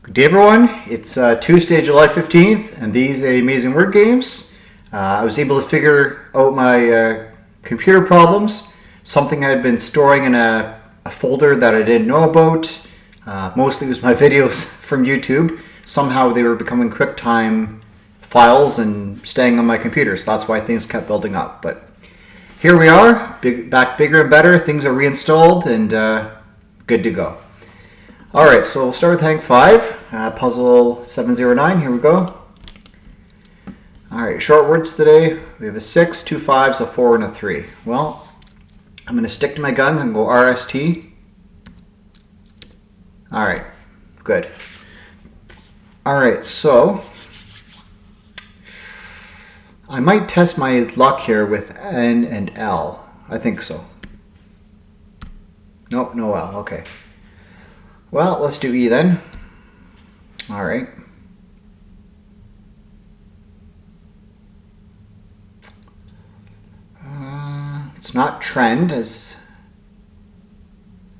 Good day, everyone. It's Tuesday, July 15th, and these are the Amazing Word Games. I was able to figure out my computer problems, something I had been storing in a folder that I didn't know about. Mostly it was my videos from YouTube. Somehow they were becoming QuickTime files and staying on my computer, so that's why things kept building up. But here we are, back bigger and better. Things are reinstalled and good to go. Alright, so we'll start with Hang 5, puzzle 709, here we go. Alright, short words today. We have a 6, 2 5s, a 4, and a 3. Well, I'm going to stick to my guns and go RST. Alright, good. Alright, so I might test my luck here with N and L. I think so. Nope, no L, okay. Well, let's do E then. All right. It's not trend as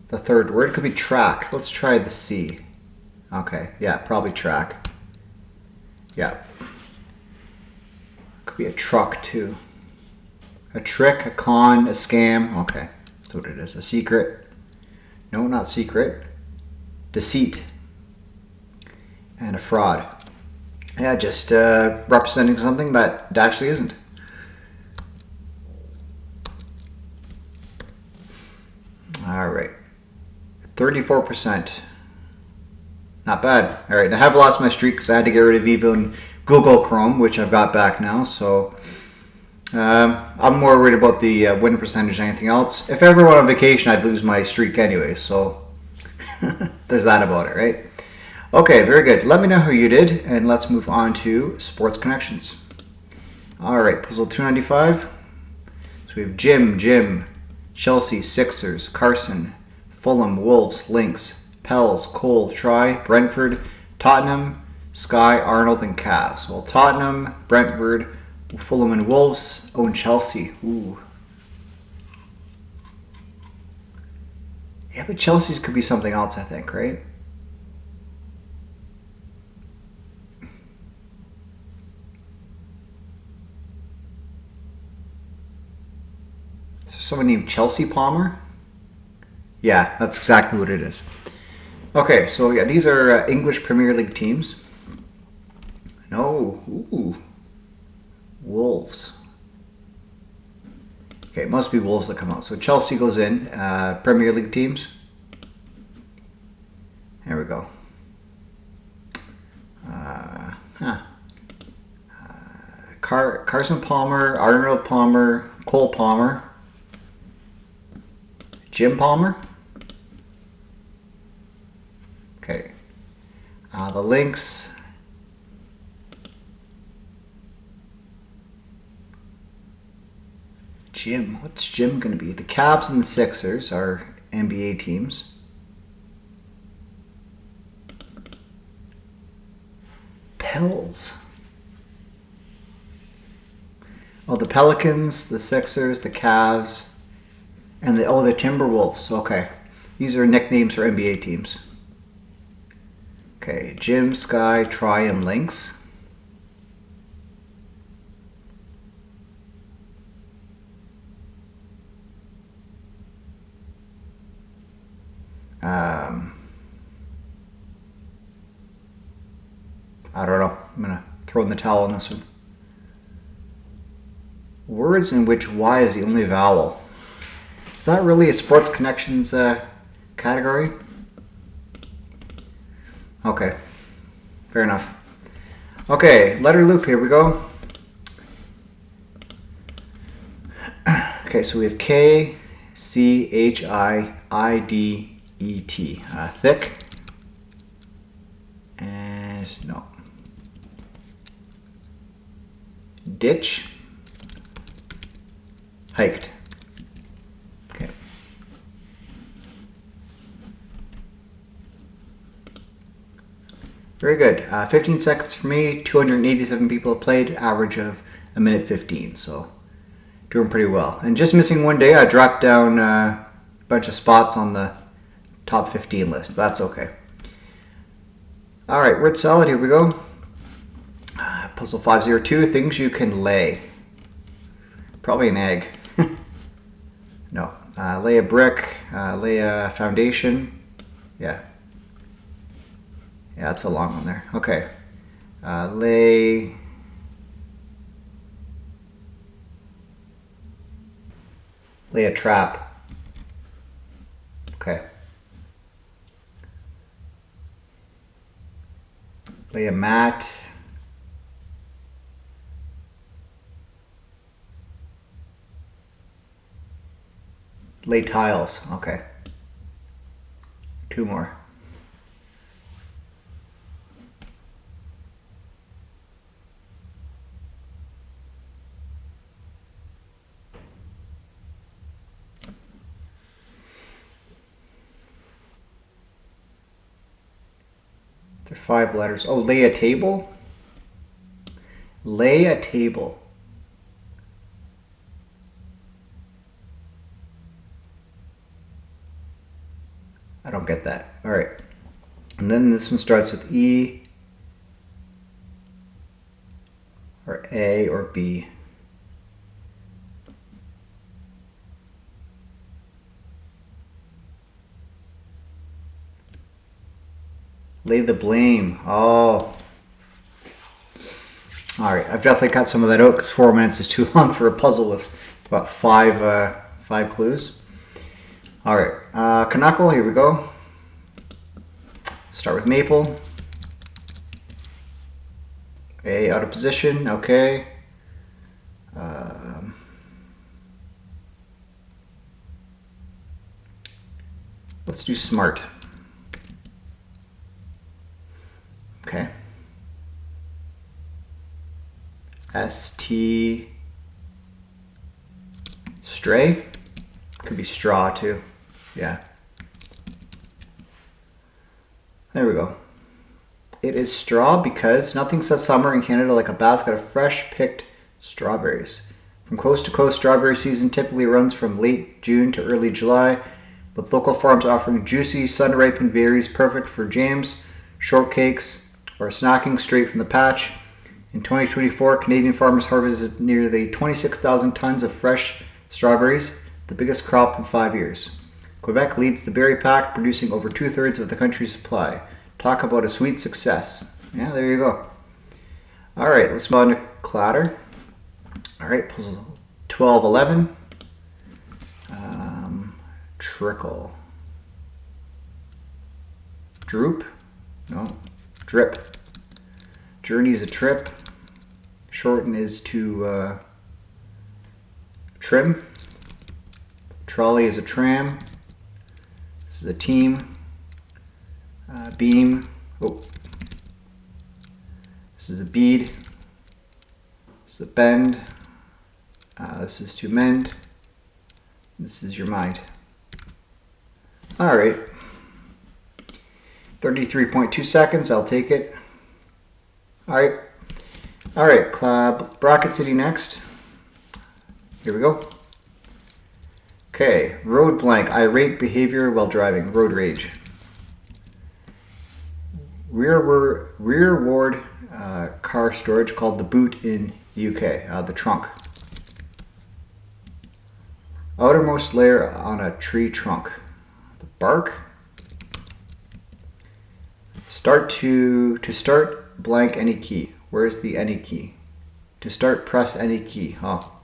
the third word. It could be track. Let's try the C. Okay, yeah, probably track. Yeah. Could be a truck too. A trick, a con, a scam. Okay, that's what it is. A secret. No, not secret. Deceit, and a fraud. Yeah, just representing something that actually isn't. All right, 34%. Not bad. All right, I have lost my streak because I had to get rid of even Google Chrome, which I've got back now. So I'm more worried about the win percentage than anything else. If I ever went on vacation, I'd lose my streak anyway. So there's that about it, right? Okay, very good. Let me know how you did, and let's move on to sports connections. All right, puzzle 295. So we have Jim, Chelsea, Sixers, Carson, Fulham, Wolves, Lynx, Pels, Cole, Try, Brentford, Tottenham, Sky, Arnold, and Cavs. Well, Tottenham, Brentford, Fulham, and Wolves own Chelsea. Ooh. Yeah, but Chelsea's could be something else, I think, right? Is there someone named Chelsea Palmer? Yeah, that's exactly what it is. Okay, so yeah, these are English Premier League teams. No, ooh, Wolves. Okay, it must be Wolves that come out. So Chelsea goes in, Premier League teams. There we go. Carson Palmer, Arnold Palmer, Cole Palmer, Jim Palmer. Okay. The Lynx. Jim. What's Jim going to be? The Cavs and the Sixers are NBA teams. Pels. Oh, the Pelicans, the Sixers, the Cavs, and the Timberwolves. Okay. These are nicknames for NBA teams. Okay, Jim, Sky, Try, and Lynx. I don't know. I'm going to throw in the towel on this one. Words in which Y is the only vowel. Is that really a sports connections category? Okay, fair enough. Okay, letter loop, here we go. Okay, so we have K, C, H, I, D, E, T. Thick. And no. Ditch. Hiked. Okay. Very good. 15 seconds for me. 287 people have played. Average of a minute 15. So doing pretty well. And just missing one day, I dropped down a bunch of spots on the top 15 list. But that's okay. All right, word salad, here we go. Puzzle 502, things you can lay. Probably an egg. No. Lay a brick, lay a foundation. Yeah. Yeah, that's a long one there. Okay. Lay a trap. Okay. Lay a mat. Lay tiles. Okay. 2 more. They're 5 letters. Oh, lay a table? Lay a table. I don't get that. All right. And then this one starts with E or A or B. Lay the blame. Oh. All right. I've definitely cut some of that out because 4 minutes is too long for a puzzle with about 5 clues. All right. Canuckle, here we go. Start with maple. A out of position. Okay. Let's do smart. Okay. ST. Stray. Could be straw too. Yeah. There we go. It is straw because nothing says summer in Canada like a basket of fresh picked strawberries. From coast to coast, strawberry season typically runs from late June to early July, with local farms offering juicy, sun-ripened berries perfect for jams, shortcakes, or snacking straight from the patch. In 2024, Canadian farmers harvested nearly 26,000 tons of fresh strawberries, the biggest crop in 5 years. Quebec leads the berry pack, producing over 2/3 of the country's supply. Talk about a sweet success. Yeah, there you go. All right, let's move on to Cladder. All right, puzzle 1211. Trickle. Droop? No. Drip. Journey is a trip. Shorten is to trim. Trolley is a tram. This is a team. Beam. Oh. This is a bead. This is a bend. This is to mend. This is your mind. All right. 33.2 seconds. I'll take it. All right. All right. Bracket City next. Here we go. Okay. Road blank. Irate behavior while driving. Road rage. Rearward car storage called the boot in UK. The trunk. Outermost layer on a tree trunk. The bark. To start blank any key. Where's the any key? To start press any key. Oh.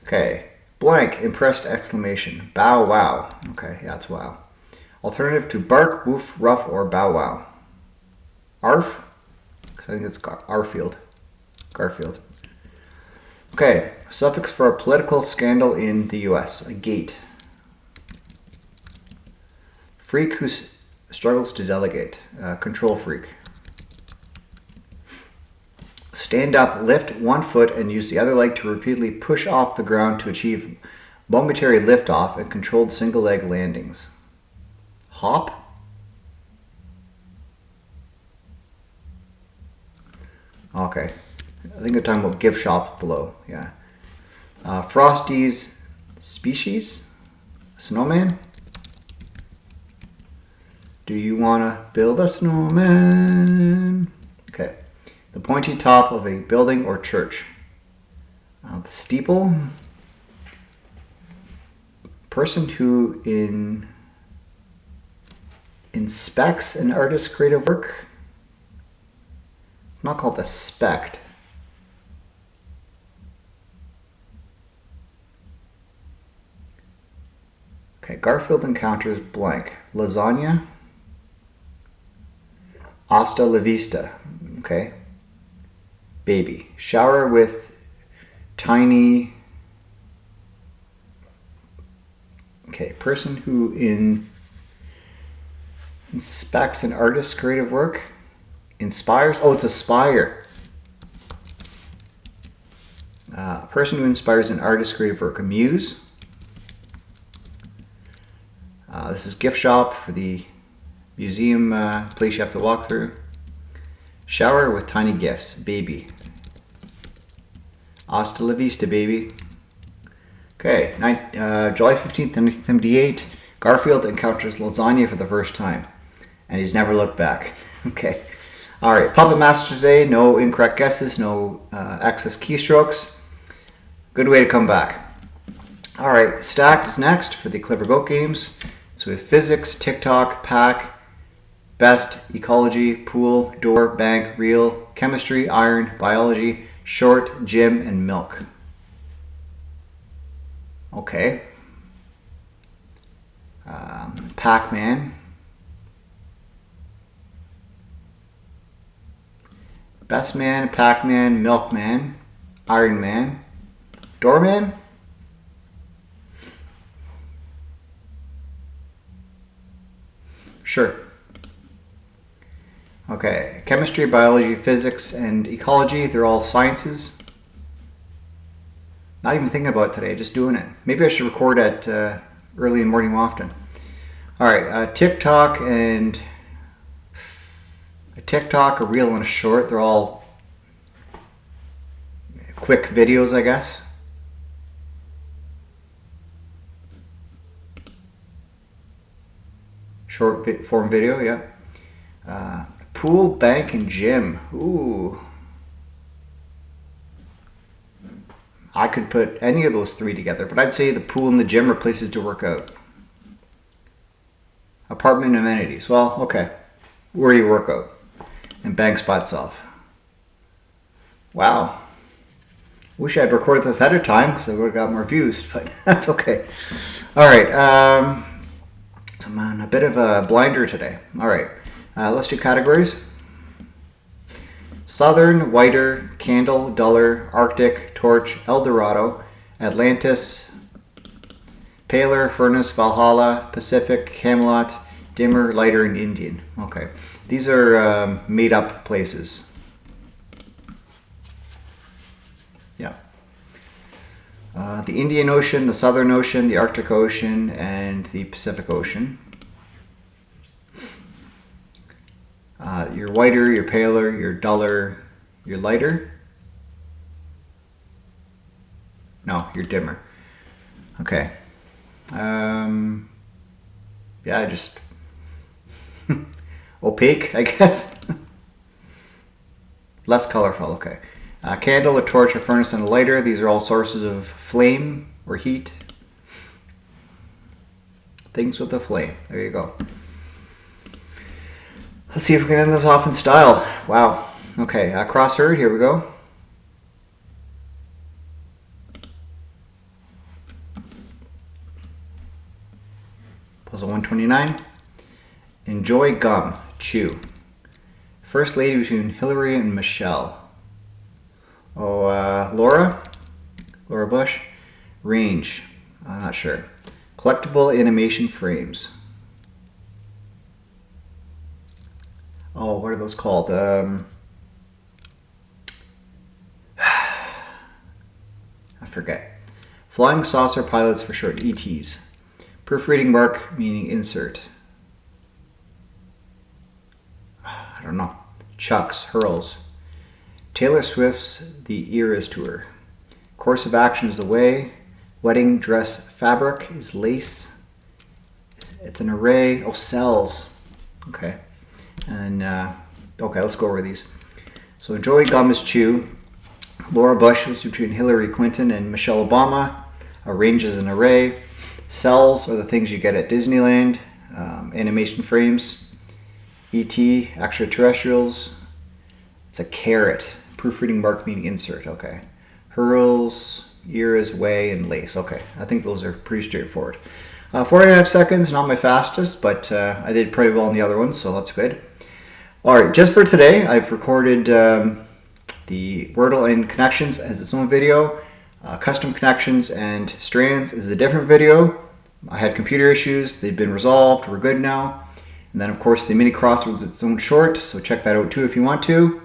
Okay. Blank impressed exclamation. Bow wow. Okay, yeah, it's wow. Alternative to bark, woof, rough, or bow wow. Arf? Because I think it's Arfield. Garfield. Okay, suffix for a political scandal in the US. A gate. Freak who struggles to delegate. Control freak. Stand up, lift one foot, and use the other leg to repeatedly push off the ground to achieve momentary liftoff and controlled single leg landings. Hop? Okay. I think they're talking about gift shops below. Yeah. Frosty's species? Snowman? Do you want to build a snowman? Okay. The pointy top of a building or church. The steeple. Person who inspects an artist's creative work. It's not called the spect. Okay, Garfield encounters blank. Lasagna. Hasta la vista. Okay. Baby. Shower with tiny. Okay, person who inspects an artist's creative work. Inspires. Oh, it's aspire. A person who inspires an artist's creative work. A muse. This is gift shop for the museum place you have to walk through. Shower with tiny gifts. Baby. Hasta la vista, baby. Okay, July 15th, 1978. Garfield encounters lasagna for the first time, and he's never looked back. Okay. All right, Puppet Master today. No incorrect guesses, no excess keystrokes. Good way to come back. All right, Stacked is next for the Clever Goat games. So we have physics, TikTok, pack, best, ecology, pool, door, bank, reel, chemistry, iron, biology, short, gym, and milk. Okay. Pac-Man. Best Man, Pac-Man, Milkman, Iron Man, Doorman. Sure. Okay, chemistry, biology, physics, and ecology, they're all sciences. Not even thinking about it today, just doing it. Maybe I should record at early in the morning often. All right, TikTok and a TikTok, a reel, and a short, they're all quick videos, I guess. Short form video, yeah. Pool, bank, and gym. Ooh. I could put any of those three together, but I'd say the pool and the gym are places to work out. Apartment amenities. Well, okay. Where you work out. And bank's by itself. Wow. Wish I'd recorded this ahead of time because I would have got more views, but that's okay. All right. So I'm on a bit of a blinder today. All right, let's do categories. Southern, whiter, candle, duller, Arctic, torch, Eldorado, Atlantis, paler, furnace, Valhalla, Pacific, Camelot, dimmer, lighter, and Indian. Okay, these are made up places. Yeah. The Indian Ocean, the Southern Ocean, the Arctic Ocean, and the Pacific Ocean. You're whiter, you're paler, you're duller, you're lighter. No, you're dimmer. Okay. Yeah, just opaque, I guess. Less colorful, okay. Candle, a torch, a furnace, and a lighter. These are all sources of flame or heat. Things with a flame. There you go. Let's see if we can end this off in style. Wow. Okay, CrossHerd, here we go. Puzzle 129. Enjoy gum. Chew. First lady between Hillary and Michelle. Oh, Laura Bush. Range. I'm not sure. Collectible animation frames. Oh, what are those called? I forget. Flying saucer pilots for short, ETs. Proofreading mark meaning insert. I don't know. Chucks, hurls. Taylor Swift's The Eras Tour. Course of action is the way. Wedding dress fabric is lace. It's an array. Oh, cells. Okay. And okay, let's go over these. So Joey Gomez Chu, Laura Bush was between Hillary Clinton and Michelle Obama. Arranges an array. Cells are the things you get at Disneyland. Animation frames. E.T. extraterrestrials. It's a carrot. Proofreading mark meaning insert. Okay. Hurls, ears, way, and lace. Okay, I think those are pretty straightforward. 45 seconds, not my fastest, but I did pretty well on the other ones, so that's good. All right, just for today, I've recorded the Wordle and Connections as its own video. Custom Connections and Strands is a different video. I had computer issues. They've been resolved. We're good now. And then, of course, the Mini Crossword is its own short, so check that out too if you want to.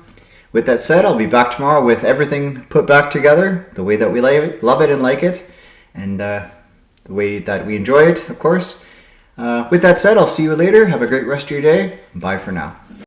With that said, I'll be back tomorrow with everything put back together the way that we love it and like it, and the way that we enjoy it, of course. With that said, I'll see you later. Have a great rest of your day. Bye for now.